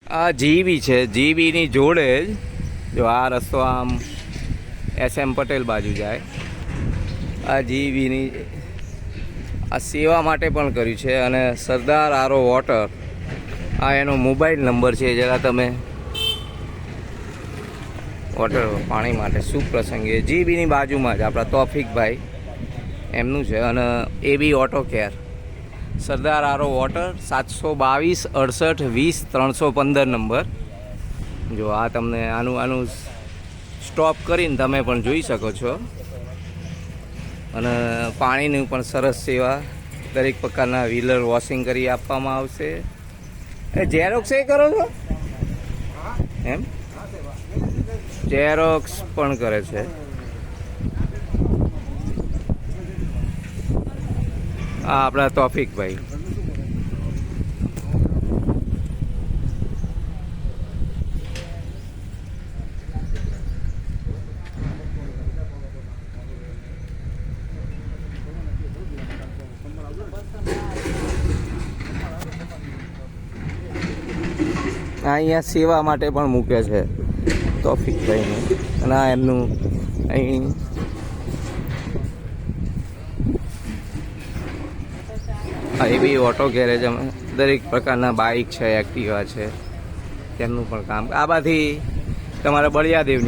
આ જીબી છે, જીબીની જોડે જ જો આ રસ્તો આમ SM પટેલ બાજુ જાય. આ જીબીની આ સેવા માટે પણ કર્યું છે. અને સરદાર આરો વોટર આ એનો મોબાઈલ નંબર છે. જરા તમે વોટર પાણી માટે શું પ્રસંગે જીબીની બાજુમાં જ આપણા તોફિકભાઈ એમનું છે. અને એ બી ઓટો કેર સરદાર આરો વોટર 722 68 20 315 નંબર. જો આ તમને આનું સ્ટોપ કરીને તમે પણ જોઈ શકો છો. અને પાણીની પણ સરસ સેવા, દરેક પ્રકારના વ્હીલર વોશિંગ કરી આપવામાં આવશે. એ ઝેરોક્સ એ કરો છો એમ? ઝેરોક્સ પણ કરે છે. આ આપણા તોફિકભાઈ. અહીંયા સેવા માટે પણ મૂકે છે તોફિકભાઈને. અને આ એમનું અહીં એ બી ઓટો ગેરેજ. અમે દરેક પ્રકારના બાઇક છે, એક્ટિવા છે, તેમનું પણ કામ. આ બાજુ તમારા બળિયાદેવની